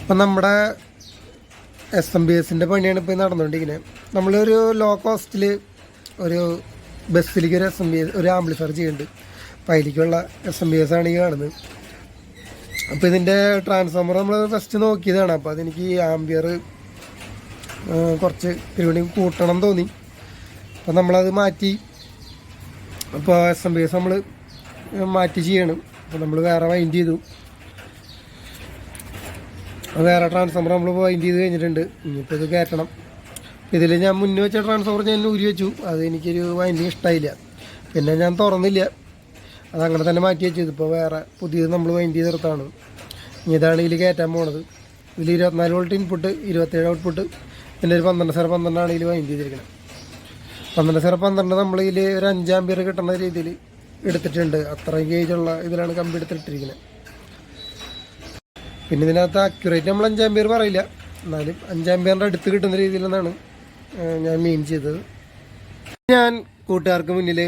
അപ്പം നമ്മുടെ SMBSൻ്റെ പണിയാണ് ഇപ്പോൾ നടന്നുകൊണ്ടിരിക്കുന്നത്. നമ്മളൊരു ലോ കോസ്റ്റിൽ ഒരു ബസ്സിലേക്ക് ഒരു SMBS ഒരു ആംപ്ലിഫയർ ചെയ്യുന്നുണ്ട്. അപ്പോൾ അതിലേക്കുള്ള SMBS ആണ് ഈ കാണുന്നത്. അപ്പോൾ ഇതിൻ്റെ ട്രാൻസ്ഫോമർ നമ്മൾ ഫസ്റ്റ് നോക്കിയതാണ്. അപ്പോൾ അതെനിക്ക് ആംബിയർ കുറച്ച് പരിപാടി കൂട്ടണം തോന്നി. അപ്പോൾ നമ്മളത് മാറ്റി. അപ്പോൾ SMBS നമ്മൾ മാറ്റി ചെയ്യണം. അപ്പോൾ നമ്മൾ വേറെ വൈൻഡ് ചെയ്തു. വേറെ ട്രാൻസ്ഫോമർ നമ്മൾ വൈൻഡ് ചെയ്ത് കഴിഞ്ഞിട്ടുണ്ട്. ഇനിയിപ്പോൾ ഇത് കയറ്റണം. ഇതിൽ ഞാൻ മുന്നേ വെച്ച ട്രാൻസ്ഫോമർ ഞാൻ ഊരി വെച്ചു. അത് എനിക്കൊരു വൈൻഡിങ് ഇഷ്ടമായില്ല. പിന്നെ ഞാൻ തുറന്നില്ല, അതങ്ങനെ തന്നെ മാറ്റി വെച്ചത്. ഇപ്പോൾ വേറെ പുതിയത് നമ്മൾ വൈൻഡ് ചെയ്ത് നിർത്താണ്. ഇനി ഇതാണ് ഇതിൽ കയറ്റാൻ പോണത്. ഇതിൽ 24 വോൾട്ട് ഇൻപുട്ട്, 27 ഔട്ട്പുട്ട്, പിന്നെ ഒരു 12/12 ഇതിൽ വൈൻഡ് ചെയ്തിരിക്കുന്നത്. 12/12 നമ്മളിതിൽ ഒരു 5 ആമ്പിയർ കിട്ടുന്ന രീതിയിൽ എടുത്തിട്ടുണ്ട്. അത്രയും ഗേജുള്ള ഇതിലാണ് കമ്പി എടുത്തിട്ടിരിക്കുന്നത്. പിന്നെ ഇതിനകത്ത് അക്യുറേറ്റ് നമ്മൾ 5 ആമ്പിയർ പറയില്ല, എന്നാലും 5 ആമ്പിയറിൻ്റെ അടുത്ത് കിട്ടുന്ന രീതിയിലെന്നാണ് ഞാൻ മീൻ ചെയ്തത്. ഞാൻ കൂട്ടുകാർക്ക് മുന്നിൽ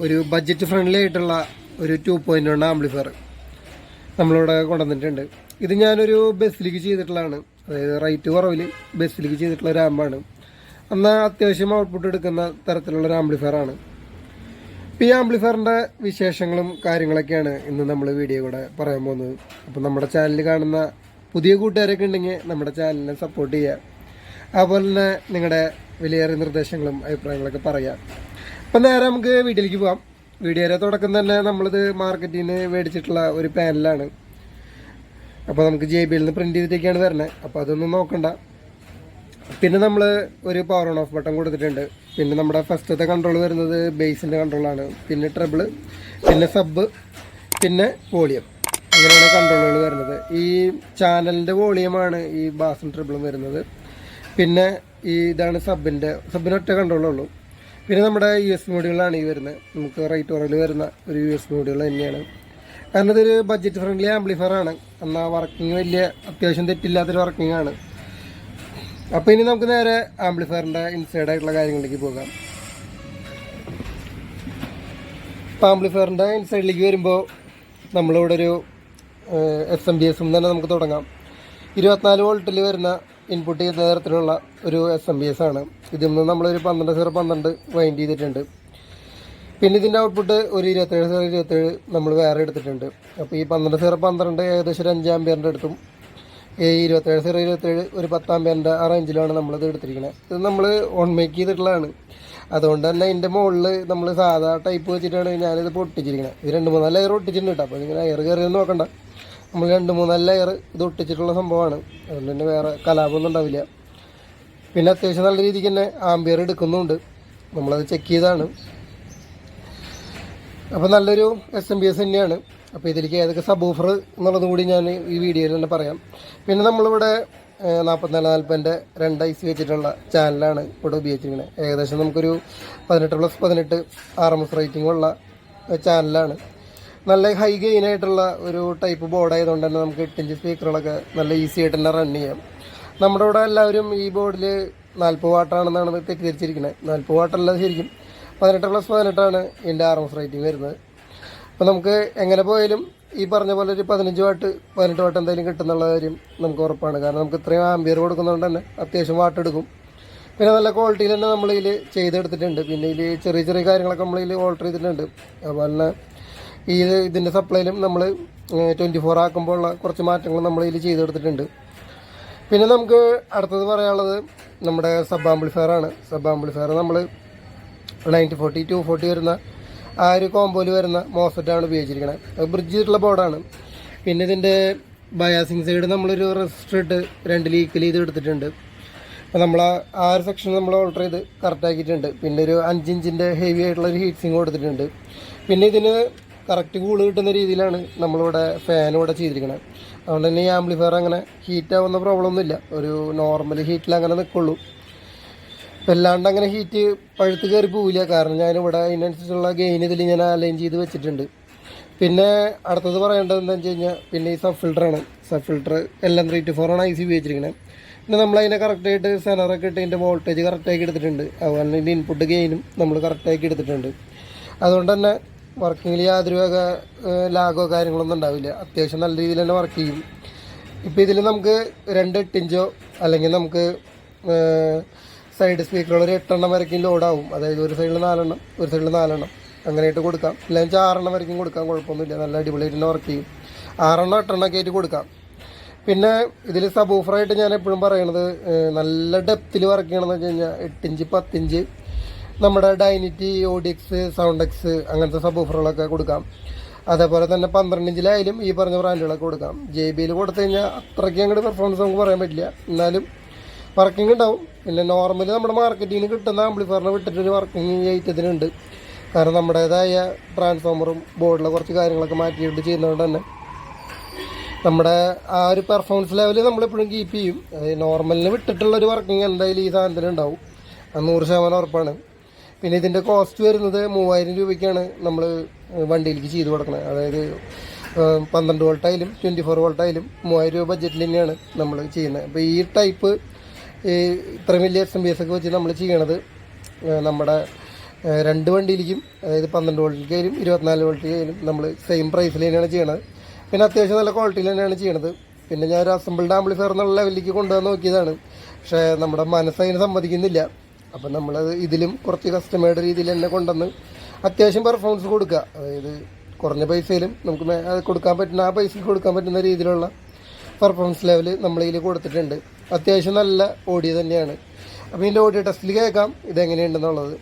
ഒരു ബഡ്ജറ്റ് ഫ്രണ്ട്ലി ആയിട്ടുള്ള ഒരു 2.1 ആംപ്ലിഫയർ നമ്മളിവിടെ കൊണ്ടുവന്നിട്ടുണ്ട്. ഇത് ഞാനൊരു ബസ്സിലേക്ക് ചെയ്തിട്ടുള്ളതാണ്. അതായത് റേറ്റ് കുറവിൽ ബസ്സിലേക്ക് ചെയ്തിട്ടുള്ള ഒരു ആമ്പാണ്. എന്നാൽ അത്യാവശ്യം ഔട്ട്പുട്ട് എടുക്കുന്ന തരത്തിലുള്ളൊരു ആംപ്ലിഫയറാണ്. ഈ ആംപ്ലിഫയറിൻ്റെ വിശേഷങ്ങളും കാര്യങ്ങളൊക്കെയാണ് ഇന്ന് നമ്മൾ വീഡിയോ കൂടെ പറയാൻ പോകുന്നത്. അപ്പോൾ നമ്മുടെ ചാനൽ കാണുന്ന പുതിയ കൂട്ടുകാരൊക്കെ ഉണ്ടെങ്കിൽ നമ്മുടെ ചാനലിനെ സപ്പോർട്ട് ചെയ്യുക. അതുപോലെ തന്നെ നിങ്ങളുടെ വിലയേറിയ നിർദ്ദേശങ്ങളും അഭിപ്രായങ്ങളൊക്കെ പറയാം. അപ്പം നേരെ നമുക്ക് വീട്ടിലേക്ക് പോകാം. വീഡിയോയുടെ തുടക്കം തന്നെ നമ്മളിത് മാർക്കറ്റിൽ നിന്ന് മേടിച്ചിട്ടുള്ള ഒരു പാനലാണ്. അപ്പോൾ നമുക്ക് JBL നിന്ന് പ്രിൻറ്റ് ചെയ്തിട്ടൊക്കെയാണ് വരുന്നത്. അപ്പോൾ അതൊന്നും നോക്കണ്ട. പിന്നെ നമ്മൾ ഒരു പവർ ഓൺ ഓഫ് ബട്ടൺ കൊടുത്തിട്ടുണ്ട്. പിന്നെ നമ്മുടെ ഫസ്റ്റത്തെ കൺട്രോൾ വരുന്നത് ബേസിൻ്റെ കൺട്രോളാണ്. പിന്നെ ട്രബിള്, പിന്നെ സബ്, പിന്നെ വോളിയം. അങ്ങനെയാണ് കൺട്രോളുകൾ വരുന്നത്. ഈ ചാനലിൻ്റെ വോളിയമാണ് ഈ ബാസും ട്രിബിളും വരുന്നത്. പിന്നെ ഇതാണ് സബിനൊറ്റ കൺട്രോളുള്ളൂ. പിന്നെ നമ്മുടെ USB മോഡുകളാണ് ഈ വരുന്നത്. നമുക്ക് റൈറ്റ് ഓറിൽ വരുന്ന ഒരു USB മോഡുകൾ തന്നെയാണ്. കാരണം ഇതൊരു ബഡ്ജറ്റ് ഫ്രണ്ട്ലി ആംപ്ലിഫയറാണ്. എന്നാൽ വർക്കിംഗ് വലിയ അത്യാവശ്യം തെറ്റില്ലാത്തൊരു വർക്കിംഗ് ആണ്. അപ്പോൾ ഇനി നമുക്ക് നേരെ ആംപ്ലിഫയറിൻ്റെ ഇൻസൈഡ് ആയിട്ടുള്ള കാര്യങ്ങളിലേക്ക് പോകാം. അപ്പോൾ ആംപ്ലിഫയറിൻ്റെ ഇൻസൈഡിലേക്ക് വരുമ്പോൾ നമ്മളിവിടെ ഒരു SMBS തന്നെ നമുക്ക് തുടങ്ങാം. 24 വോൾട്ടിൽ വരുന്ന ഇൻപുട്ട് ചെയ്യുന്ന തരത്തിലുള്ള ഒരു SMBS ആണ്. ഇതിൽ നിന്ന് നമ്മളൊരു 12/12 വൈൻഡ് ചെയ്തിട്ടുണ്ട്. പിന്നെ ഇതിൻ്റെ ഔട്ട്പുട്ട് ഒരു 27/27 നമ്മൾ വേറെ എടുത്തിട്ടുണ്ട്. അപ്പോൾ ഈ 12/12 ഏകദേശം ഒരു 5 ആമ്പിയറിൻ്റെ അടുത്തും, ഈ 27/27 ഒരു 10 ആമ്പിയറിൻ്റെ ആ റേഞ്ചിലാണ് നമ്മളിത് എടുത്തിരിക്കുന്നത്. ഇത് നമ്മൾ ഓൺ മേക്ക് ചെയ്തിട്ടുള്ളതാണ്. അതുകൊണ്ട് തന്നെ ഇതിൻ്റെ മുകളിൽ നമ്മൾ സാധാ ടൈപ്പ് വെച്ചിട്ടാണ് ഞാനിത് പൊട്ടിച്ചിരിക്കുന്നത്. ഇത് 2-3 ലെയർ ഒട്ടിച്ചിട്ടുണ്ട് കേട്ടോ. അപ്പോൾ ഇതിങ്ങനെ എയർ കയറിയൊന്നും നോക്കണ്ട. നമ്മൾ 2-3 ലെയർ ഇത് ഒട്ടിച്ചിട്ടുള്ള സംഭവമാണ്. അതുകൊണ്ട് തന്നെ വേറെ കലാപമൊന്നും ഉണ്ടാവില്ല. പിന്നെ അത്യാവശ്യം നല്ല രീതിക്ക് തന്നെ ആംബിയർ എടുക്കുന്നുണ്ട്. നമ്മളത് ചെക്ക് ചെയ്താണ്. അപ്പോൾ നല്ലൊരു SMBS തന്നെയാണ്. അപ്പോൾ ഇതിലേക്ക് ഏതൊക്കെ സബൂഫർ എന്നുള്ളതും കൂടി ഞാൻ ഈ വീഡിയോയിൽ തന്നെ പറയാം. പിന്നെ നമ്മളിവിടെ 4440 2 IC വെച്ചിട്ടുള്ള ചാനലാണ് ഇവിടെ ഉപയോഗിച്ചിരിക്കുന്നത്. ഏകദേശം നമുക്കൊരു 18+18 RMS റേറ്റിംഗ് ഉള്ള ചാനലാണ്. നല്ല ഹൈ ഗെയിൻ ആയിട്ടുള്ള ഒരു ടൈപ്പ് ബോർഡ് ആയതുകൊണ്ട് തന്നെ നമുക്ക് 8 ഇഞ്ച് സ്പീക്കറുകളൊക്കെ നല്ല ഈസി ആയിട്ട് തന്നെ റൺ ചെയ്യാം. നമ്മുടെ ഇവിടെ എല്ലാവരും ഈ ബോർഡിൽ 40 വാട്ടാണെന്നാണ് തെറ്റിദ്ധരിച്ചിരിക്കുന്നത്. 40 വാട്ടല്ല, ശരിക്കും 18+18 ഇതിൻ്റെ RMS റേറ്റിംഗ് വരുന്നത്. അപ്പോൾ നമുക്ക് എങ്ങനെ പോയാലും ഈ പറഞ്ഞ പോലെ ഒരു 15 വാട്ട് 18 വാട്ട് എന്തായാലും കിട്ടുന്നുള്ള കാര്യം നമുക്ക് ഉറപ്പാണ്. കാരണം നമുക്ക് ഇത്രയും ആംബിയർ കൊടുക്കുന്നതുകൊണ്ട് തന്നെ അത്യാവശ്യം വാട്ട് എടുക്കും. പിന്നെ നല്ല ക്വാളിറ്റിയിൽ തന്നെ നമ്മളിതിൽ ചെയ്തെടുത്തിട്ടുണ്ട്. പിന്നെ ഇതിൽ ചെറിയ ചെറിയ കാര്യങ്ങളൊക്കെ നമ്മളിതിൽ ഓൾട്ടർ ചെയ്തിട്ടുണ്ട്. അതുപോലെ തന്നെ ഇതിൻ്റെ സപ്ലൈയിലും നമ്മൾ 24 ആക്കുമ്പോൾ ഉള്ള കുറച്ച് മാറ്റങ്ങൾ നമ്മളിതിൽ ചെയ്തെടുത്തിട്ടുണ്ട്. പിന്നെ നമുക്ക് അടുത്തത് പറയാനുള്ളത് നമ്മുടെ സബ് ആംപ്ലിഫയറാണ്. സബ് ആംപ്ലിഫയർ നമ്മൾ 9040 240 വരുന്ന ആ ഒരു കോമ്പോയിൽ വരുന്ന മോസ്ഫെറ്റാണ് ഉപയോഗിച്ചിരിക്കുന്നത്. അത് ബ്രിഡ്ജ് ചെയ്തിട്ടുള്ള ബോർഡാണ്. പിന്നെ ഇതിൻ്റെ ബയാസിങ് സൈഡ് നമ്മളൊരു റെസിസ്റ്റർ ഇട്ട് 2 ഈക്വൽ ചെയ്ത് എടുത്തിട്ടുണ്ട്. അപ്പോൾ നമ്മൾ ആ ഒരു സെക്ഷൻ നമ്മൾ ഓൾട്ടർ ചെയ്ത് കറക്റ്റാക്കിയിട്ടുണ്ട്. പിന്നെ ഒരു 5 ഇഞ്ചിൻ്റെ ഹെവി ആയിട്ടുള്ള ഒരു ഹീറ്റ് സിങ് കൊടുത്തിട്ടുണ്ട്. പിന്നെ ഇതിന് കറക്റ്റ് കൂള് കിട്ടുന്ന രീതിയിലാണ് നമ്മളിവിടെ ഫാൻ ഇവിടെ ചെയ്തിരിക്കുന്നത്. അതുകൊണ്ട് തന്നെ ഈ ആംപ്ലിഫയർ അങ്ങനെ ഹീറ്റാവുന്ന പ്രോബ്ലം ഒന്നുമില്ല. ഒരു നോർമൽ ഹീറ്റിൽ അങ്ങനെ നിൽക്കുള്ളൂ. വല്ലാണ്ട് അങ്ങനെ ഹീറ്റ് പഴുത്ത് കയറി പോവില്ല. കാരണം ഞാനിവിടെ അതിനനുസരിച്ചുള്ള ഗെയിൻ ഇതിൽ ഞാൻ അലൈൻ ചെയ്ത് വെച്ചിട്ടുണ്ട്. പിന്നെ അടുത്തത് പറയേണ്ടത് എന്താണെന്ന് വെച്ച് കഴിഞ്ഞാൽ പിന്നെ ഈ സബ് ഫിൽറ്ററാണ്. സബ് ഫിൽറ്റർ LM324 IC ഉപയോഗിച്ചിരിക്കുന്നത്. പിന്നെ നമ്മളതിനെ കറക്റ്റായിട്ട് സെനറൊക്കെ ഇട്ട് ഇതിൻ്റെ വോൾട്ടേജ് കറക്റ്റാക്കി എടുത്തിട്ടുണ്ട്. അതുപോലെ തന്നെ ഇതിൻ്റെ ഇൻപുട്ട് ഗെയിനും നമ്മൾ കറക്റ്റാക്കി എടുത്തിട്ടുണ്ട്. അതുകൊണ്ട് തന്നെ വർക്കിങ്ങിൽ യാതൊരു വക ലാഗോ കാര്യങ്ങളൊന്നും ഉണ്ടാവില്ല. അത്യാവശ്യം നല്ല രീതിയിൽ തന്നെ വർക്ക് ചെയ്യും. ഇപ്പോൾ ഇതിൽ നമുക്ക് 2 8 ഇഞ്ചോ അല്ലെങ്കിൽ നമുക്ക് സൈഡ് സ്പീക്കറുകൾ ഒരു 8 എണ്ണം വരയ്ക്കും ലോഡാവും. അതായത് ഒരു സൈഡിൽ 4 എണ്ണം ഒരു സൈഡിൽ 4 എണ്ണം അങ്ങനെയായിട്ട് കൊടുക്കാം. ഇല്ലെങ്കിൽ 6 എണ്ണം വരയ്ക്കും കൊടുക്കാം, കുഴപ്പമൊന്നുമില്ല, നല്ല അടിപൊളിയായിട്ട് തന്നെ വർക്ക് ചെയ്യും. 6 എണ്ണം 8 എണ്ണം ഒക്കെ ആയിട്ട് കൊടുക്കാം. പിന്നെ ഇതിൽ സബൂഫറായിട്ട് ഞാൻ എപ്പോഴും പറയണത് നല്ല ഡെപ്തിൽ വർക്ക് ചെയ്യണമെന്ന് വെച്ച് കഴിഞ്ഞാൽ 8 ഇഞ്ച് 10 ഇഞ്ച് നമ്മുടെ ഡൈനിറ്റി ഓഡിയക്സ് സൗണ്ടെക്സ് അങ്ങനത്തെ സബൂഫറുകളൊക്കെ കൊടുക്കാം. അതേപോലെ തന്നെ 12 ഇഞ്ചിലായാലും ഈ പറഞ്ഞ ബ്രാൻഡുകളൊക്കെ കൊടുക്കാം. JBL കൊടുത്തു കഴിഞ്ഞാൽ അത്രയ്ക്ക് അങ്ങോട്ട് പെർഫോമൻസ് നമുക്ക് പറയാൻ പറ്റില്ല, എന്നാലും വർക്കിംഗ് ഉണ്ടാവും. പിന്നെ നോർമലി നമ്മുടെ മാർക്കറ്റിൽ കിട്ടുന്ന ആംപ്ലിഫയറിനെ വിട്ടിട്ടൊരു വർക്കിംഗ് ഈ ഐറ്റത്തിനുണ്ട്. കാരണം നമ്മുടേതായ ട്രാൻസ്ഫോമറും ബോർഡിലെ കുറച്ച് കാര്യങ്ങളൊക്കെ മാറ്റിയിട്ട് ചെയ്യുന്നതുകൊണ്ട് തന്നെ നമ്മുടെ ആ ഒരു പെർഫോമൻസ് ലെവൽ നമ്മളെപ്പോഴും കീപ്പ് ചെയ്യും. നോർമലിന് വിട്ടിട്ടുള്ളൊരു വർക്കിംഗ് എന്തായാലും ഈ സാധനത്തിന് ഉണ്ടാവും, 100% ഉറപ്പാണ്. പിന്നെ ഇതിൻ്റെ കോസ്റ്റ് വരുന്നത് 3000 രൂപയ്ക്കാണ് നമ്മൾ വണ്ടിയിലേക്ക് ചെയ്ത് കൊടുക്കുന്നത്. അതായത് 12 വോൾട്ടായാലും 24 വോൾട്ടായാലും 3000 രൂപ ബഡ്ജറ്റിൽ തന്നെയാണ് നമ്മൾ ചെയ്യുന്നത്. അപ്പോൾ ഈ ടൈപ്പ് ഇത്രയും വലിയ SMBS ഒക്കെ വെച്ച് നമ്മൾ ചെയ്യണത് നമ്മുടെ 2 വണ്ടിയിലേക്കും, അതായത് 12 വോൾട്ടിലേക്കായാലും 24 വോൾട്ടിലേക്കായാലും നമ്മൾ സെയിം പ്രൈസിൽ തന്നെയാണ് ചെയ്യണത്. പിന്നെ അത്യാവശ്യം നല്ല ക്വാളിറ്റിയിൽ തന്നെയാണ് ചെയ്യണത്. പിന്നെ ഞാൻ ഒരു അസംബിൾഡ് ആംപ്ലിഫയർ എന്നുള്ള ലെവലിലേക്ക് കൊണ്ടുവന്ന് നോക്കിയതാണ്, പക്ഷേ നമ്മുടെ മനസ്സതിന് സമ്മതിക്കുന്നില്ല. അപ്പം നമ്മളത് ഇതിലും കുറച്ച് കസ്റ്റമേർഡ് രീതിയിൽ തന്നെ കൊണ്ടുവന്ന് അത്യാവശ്യം പെർഫോമൻസ് കൊടുക്കുക. അതായത് കുറഞ്ഞ പൈസയിലും നമുക്ക് കൊടുക്കാൻ പറ്റുന്ന ആ പൈസയ്ക്ക് കൊടുക്കാൻ പറ്റുന്ന രീതിയിലുള്ള പെർഫോമൻസ് ലെവൽ നമ്മളിതിൽ കൊടുത്തിട്ടുണ്ട്. അത്യാവശ്യം നല്ല ഓഡിയോ തന്നെയാണ്. അപ്പോൾ ഇതിൻ്റെ ഓഡിയോ ടെസ്റ്റിൽ കേൾക്കാം ഇതെങ്ങനെയുണ്ടെന്നുള്ളത്.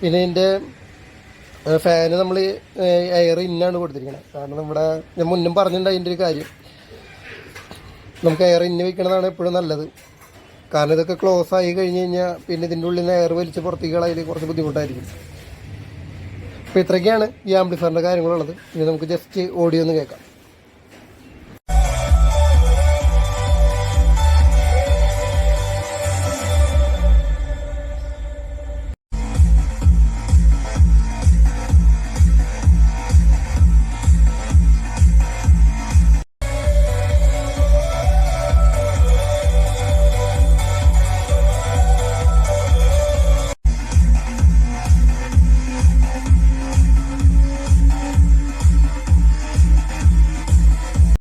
പിന്നെ ഇതിൻ്റെ ഫാന് നമ്മൾ എയർ ഇന്നാണ് കൊടുത്തിരിക്കുന്നത്. കാരണം നമ്മുടെ ഞാൻ മുന്നും പറഞ്ഞിട്ടുണ്ട് അതിൻ്റെ ഒരു കാര്യം, നമുക്ക് എയർ ഇന്ന് വയ്ക്കണതാണ് എപ്പോഴും നല്ലത്. കാരണം ഇതൊക്കെ ക്ലോസ് ആയി കഴിഞ്ഞ് കഴിഞ്ഞാൽ പിന്നെ ഇതിൻ്റെ ഉള്ളിൽ നിന്ന് എയർ വലിച്ച് പുറത്തേക്ക് കളയിൽ കുറച്ച് ബുദ്ധിമുട്ടായിരിക്കും. അപ്പോൾ ഇത്രയൊക്കെയാണ് ഈ ആംപ്ലിഫയറിൻ്റെ കാര്യങ്ങളുള്ളത്. ഇനി നമുക്ക് ജസ്റ്റ് ഓഡിയോ ഒന്ന് കേൾക്കാം.